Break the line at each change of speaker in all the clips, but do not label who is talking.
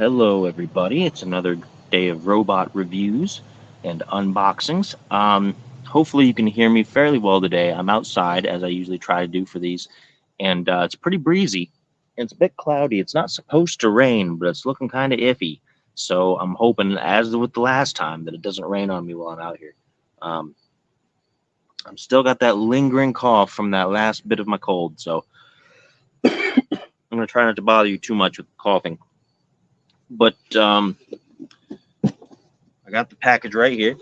Hello, everybody. It's another day of robot reviews and unboxings. Hopefully, you can hear me fairly well today. I'm outside, as I usually try to do for these, and it's pretty breezy. It's a bit cloudy. It's not supposed to rain, but it's looking kind of iffy. So I'm hoping, as with the last time, that it doesn't rain on me while I'm out here. Um, I'm still got that lingering cough from that last bit of my cold, so I'm going to try not to bother you too much with coughing. But I got the package right here.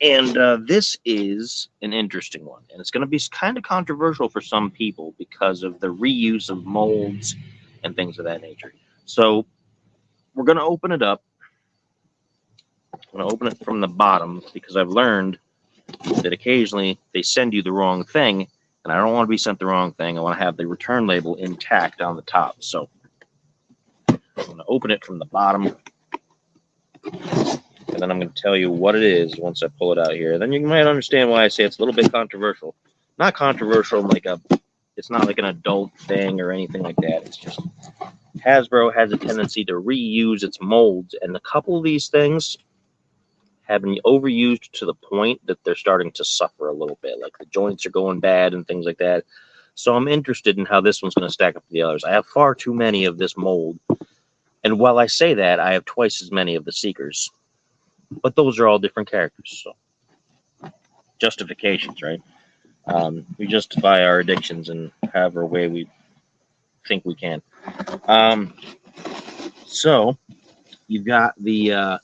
And this is an interesting one. And it's going to be kind of controversial for some people because of the reuse of molds and things of that nature. So we're going to open it up. I'm going to open it from the bottom because I've learned that occasionally they send you the wrong thing. And I don't want to be sent the wrong thing. I want to have the return label intact on the top. So I'm going to open it from the bottom. And then I'm going to tell you what it is once I pull it out here. Then you might understand why I say it's a little bit controversial. Not controversial like it's not like an adult thing or anything like that. It's just Hasbro has a tendency to reuse its molds, and a couple of these things have been overused to the point that they're starting to suffer a little bit. Like the joints are going bad and things like that. So I'm interested in how this one's going to stack up to the others. I have far too many of this mold. And while I say that, I have twice as many of the Seekers. But those are all different characters, so justifications, right? We justify our addictions in however way we think we can. So you've got the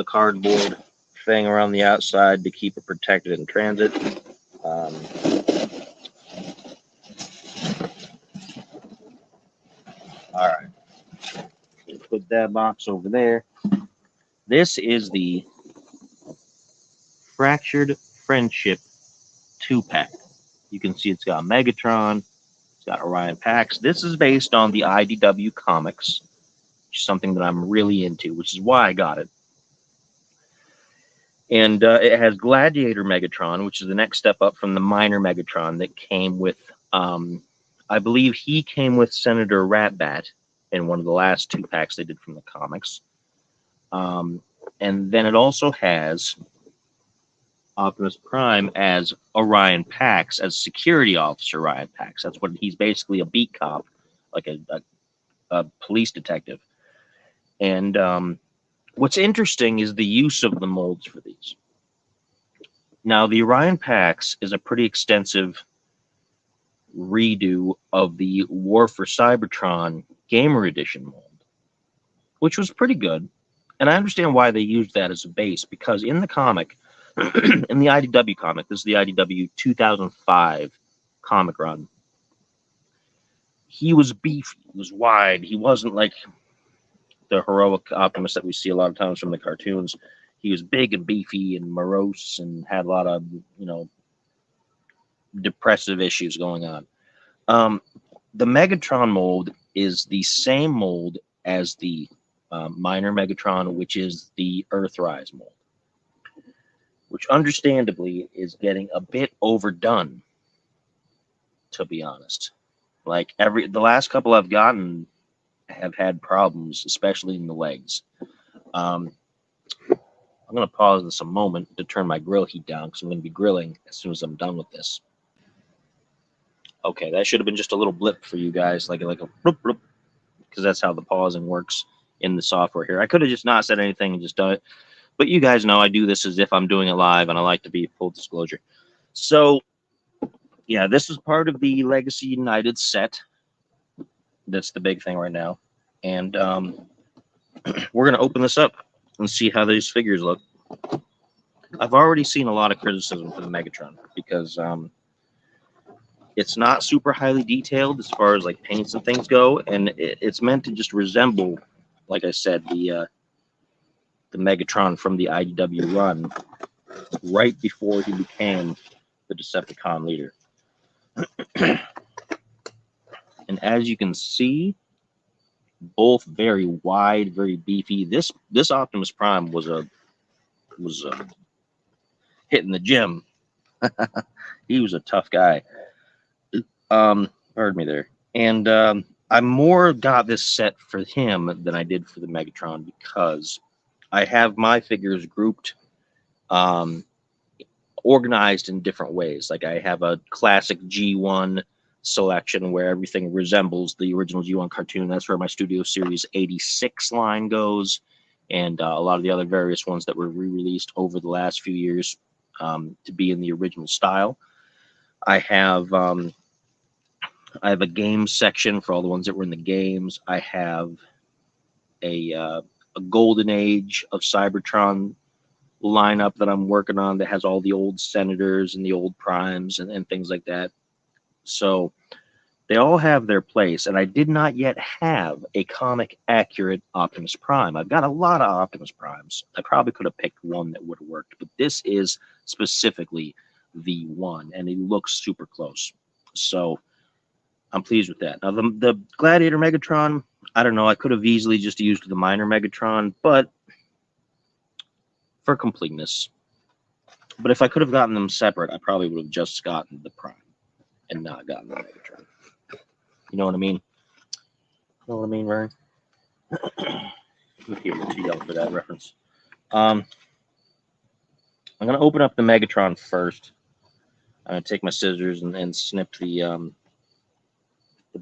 cardboard thing around the outside to keep it protected in transit. All right, put that box over there. This is the Fractured Friendship 2-pack. You can see it's got Megatron, it's got Orion Pax. This is based on the IDW comics, which is something that I'm really into, which is why I got it. And it has Gladiator Megatron, which is the next step up from the minor Megatron that came with, I believe he came with Senator Ratbat in one of the last 2-packs they did from the comics. And then it also has Optimus Prime as Orion Pax, as security officer Orion Pax. That's what he's basically, a beat cop, like a police detective. And what's interesting is the use of the molds for these. Now, the Orion Pax is a pretty extensive redo of the War for Cybertron Gamer Edition mold, which was pretty good. And I understand why they used that as a base, because in the comic, in the IDW comic, this is the IDW 2005 comic run, he was beefy, he was wide, he wasn't like the heroic Optimus that we see a lot of times from the cartoons. He was big and beefy and morose and had a lot of, depressive issues going on. The Megatron mold is the same mold as the minor Megatron, which is the Earthrise mold, which understandably is getting a bit overdone, to be honest. Like the last couple I've gotten have had problems, especially in the legs. I'm going to pause this a moment to turn my grill heat down because I'm going to be grilling as soon as I'm done with this. Okay, that should have been just a little blip for you guys, like a bloop, bloop, because that's how the pausing works in the software here. I could have just not said anything and just done it, but you guys know I do this as if I'm doing it live, and I like to be full disclosure. So, yeah, this is part of the Legacy United set. That's the big thing right now. And we're going to open this up and see how these figures look. I've already seen a lot of criticism for the Megatron because it's not super highly detailed as far as like paints and things go, and it's meant to just resemble, like I said, the Megatron from the IDW run right before he became the Decepticon leader. And as you can see, both very wide, very beefy. This Optimus Prime was hitting the gym. He was a tough guy. Pardon me there. And I more got this set for him than I did for the Megatron because I have my figures grouped, organized in different ways. Like I have a classic G1 selection where everything resembles the original G1 cartoon. That's where my Studio Series 86 line goes, and a lot of the other various ones that were re-released over the last few years to be in the original style. I have a game section for all the ones that were in the games. I have a golden age of Cybertron lineup that I'm working on that has all the old Senators and the old Primes and things like that. So they all have their place, and I did not yet have a comic accurate Optimus Prime. I've got a lot of Optimus Primes. I probably could have picked one that would have worked, but this is specifically the one, and it looks super close. So I'm pleased with that. Now, the Gladiator Megatron, I don't know. I could have easily just used the minor Megatron, but for completeness. But if I could have gotten them separate, I probably would have just gotten the Prime and not gotten the Megatron. You know what I mean? You know what I mean, Ryan? You're too young for that reference. I'm going to open up the Megatron first. I'm going to take my scissors and snip the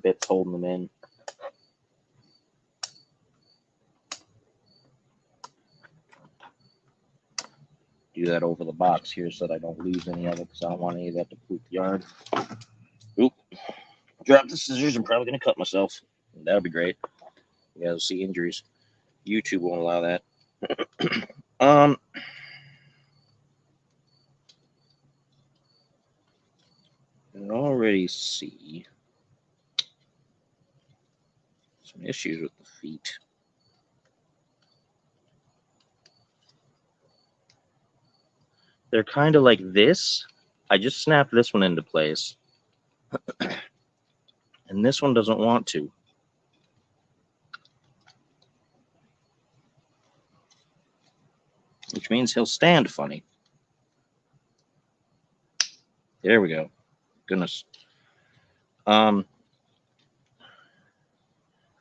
bits holding them in. Do that over the box here so that I don't lose any of it because I don't want any of that to pollute the yard. Oop. Drop the scissors. I'm probably going to cut myself. That would be great. You guys will see injuries. YouTube won't allow that. I can already see some issues with the feet. They're kind of like this. I just snapped this one into place. And this one doesn't want to. Which means he'll stand funny. There we go. Goodness. Because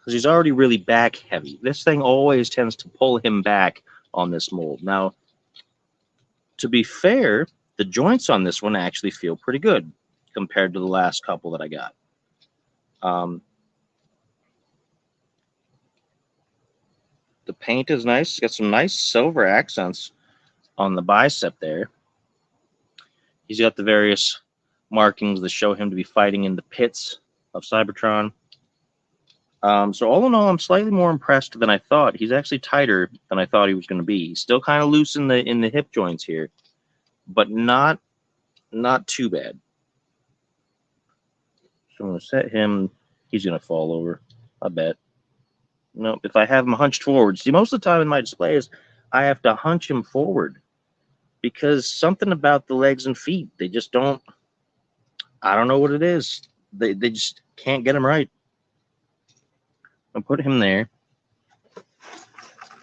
he's already really back heavy. This thing always tends to pull him back on this mold. Now, to be fair, the joints on this one actually feel pretty good compared to the last couple that I got. The paint is nice. It's got some nice silver accents on the bicep there. He's got the various markings that show him to be fighting in the pits of Cybertron. So all in all, I'm slightly more impressed than I thought. He's actually tighter than I thought he was going to be. He's still kind of loose in the hip joints here, but not too bad. So I'm going to set him. He's going to fall over, I bet. No, if I have him hunched forward. See, most of the time in my displays, I have to hunch him forward because something about the legs and feet, they just don't, I don't know what it is. They just can't get him right. I'll put him there.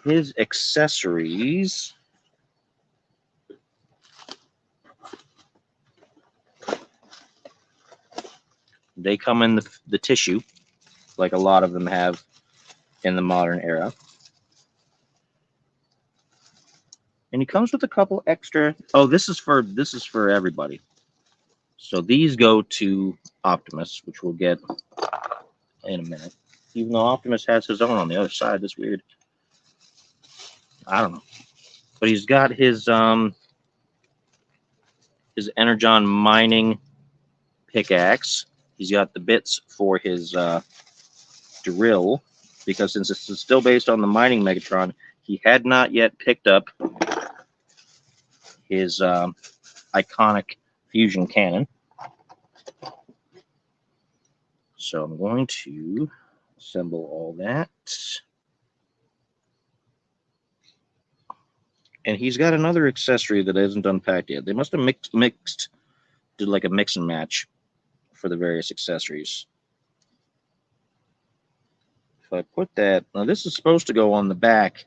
His accessories. They come in the tissue, like a lot of them have in the modern era. And he comes with a couple extra. Oh, this is for everybody. So these go to Optimus, which we'll get in a minute. Even though Optimus has his own on the other side, that's weird. I don't know, but he's got his Energon mining pickaxe. He's got the bits for his drill, because since this is still based on the mining Megatron, he had not yet picked up his iconic fusion cannon. So I'm going to assemble all that. And he's got another accessory that isn't unpacked yet. They must have did like a mix and match for the various accessories. If I put that, now this is supposed to go on the back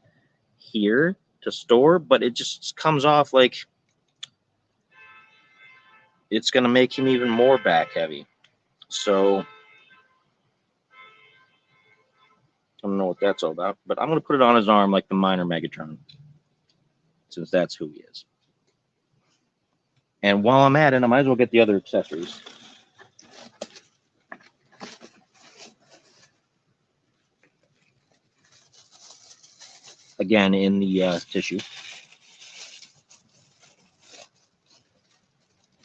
here to store, but it just comes off like it's going to make him even more back heavy. So don't know what that's all about, but I'm going to put it on his arm like the minor Megatron, since that's who he is. And while I'm at it, I might as well get the other accessories. Again, in the tissue.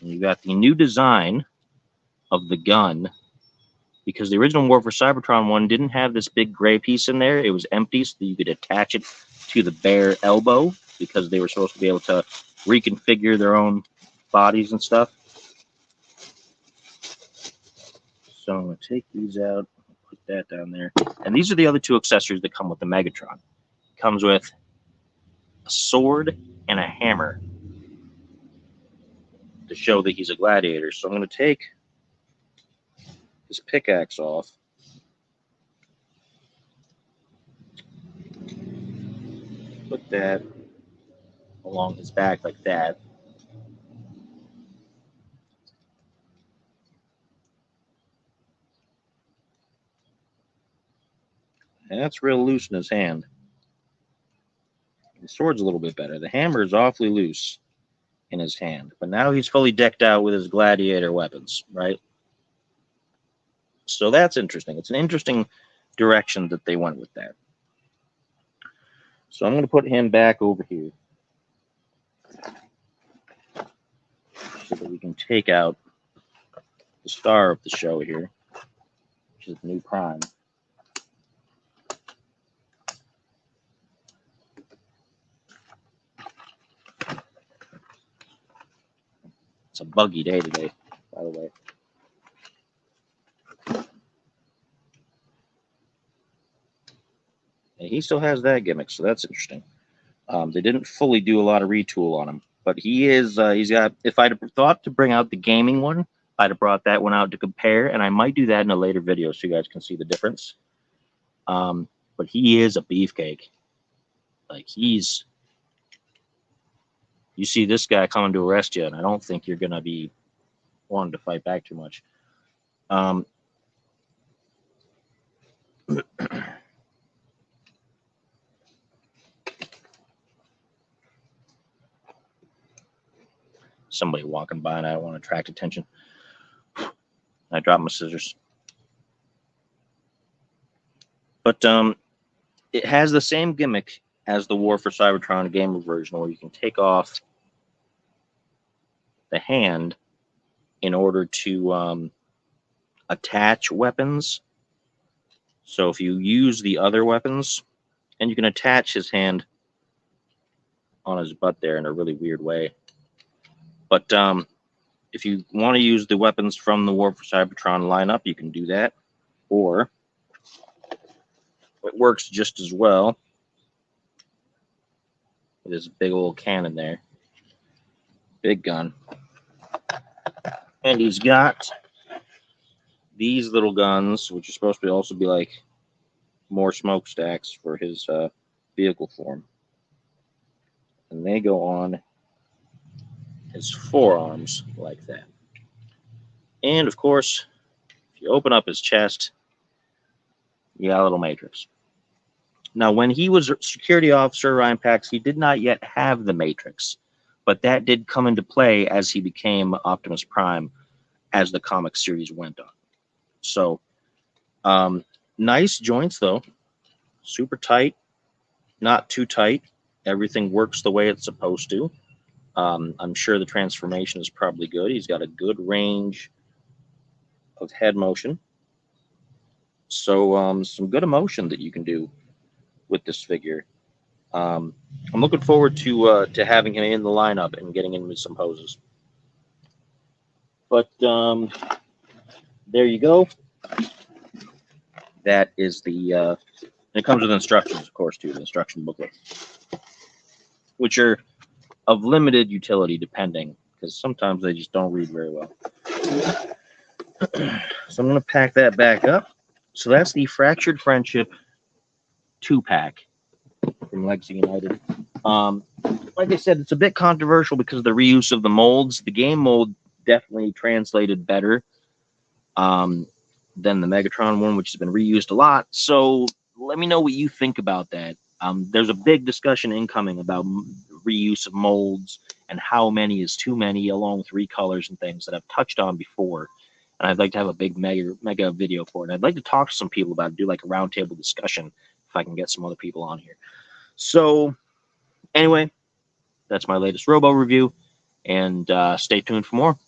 And you got the new design of the gun, because the original War for Cybertron one didn't have this big gray piece in there. It was empty, so that you could attach it to the bare elbow, because they were supposed to be able to reconfigure their own bodies and stuff. So I'm going to take these out, put that down there. And these are the other two accessories that come with the Megatron. It comes with a sword and a hammer to show that he's a gladiator. So I'm going to take his pickaxe off. Put that along his back like that. And that's real loose in his hand. The sword's a little bit better. The hammer is awfully loose in his hand. But now he's fully decked out with his gladiator weapons, right? So that's interesting. It's an interesting direction that they went with that. So I'm going to put him back over here so that we can take out the star of the show here, which is the new Prime. It's a buggy day today, by the way. And he still has that gimmick, so that's interesting. They didn't fully do a lot of retool on him, but he is. He's got. If I'd have thought to bring out the gaming one, I'd have brought that one out to compare, and I might do that in a later video so you guys can see the difference. But he is a beefcake. Like, he's. You see this guy coming to arrest you, and I don't think you're gonna be wanting to fight back too much. Somebody walking by and I don't want to attract attention. I dropped my scissors. But it has the same gimmick as the War for Cybertron gamer version, where you can take off the hand in order to attach weapons. So if you use the other weapons, and you can attach his hand on his butt there in a really weird way. But if you want to use the weapons from the War for Cybertron lineup, you can do that. Or it works just as well with this big old cannon there. Big gun. And he's got these little guns, which are supposed to also be like more smokestacks for his vehicle form. And they go on his forearms like that. And of course, if you open up his chest, you got a little matrix. Now, when he was security officer Ryan Pax, he did not yet have the matrix, but that did come into play as he became Optimus Prime as the comic series went on. So, nice joints though, super tight, not too tight. Everything works the way it's supposed to. I'm sure the transformation is probably good. He's got a good range of head motion. So some good emotion that you can do with this figure. I'm looking forward to having him in the lineup and getting him with some poses. But there you go. That is the... and it comes with instructions, of course, too, the instruction booklet, which are of limited utility, depending, because sometimes they just don't read very well. So I'm going to pack that back up. So that's the Fractured Friendship 2-pack from Legacy United. Like I said, it's a bit controversial because of the reuse of the molds. The game mold definitely translated better than the Megatron one, which has been reused a lot. So let me know what you think about that. There's a big discussion incoming about reuse of molds and how many is too many, along with recolors and things that I've touched on before. And I'd like to have a big mega video for it. I'd like to talk to some people about it, do like a roundtable discussion if I can get some other people on here. So anyway, that's my latest Robo review, and stay tuned for more.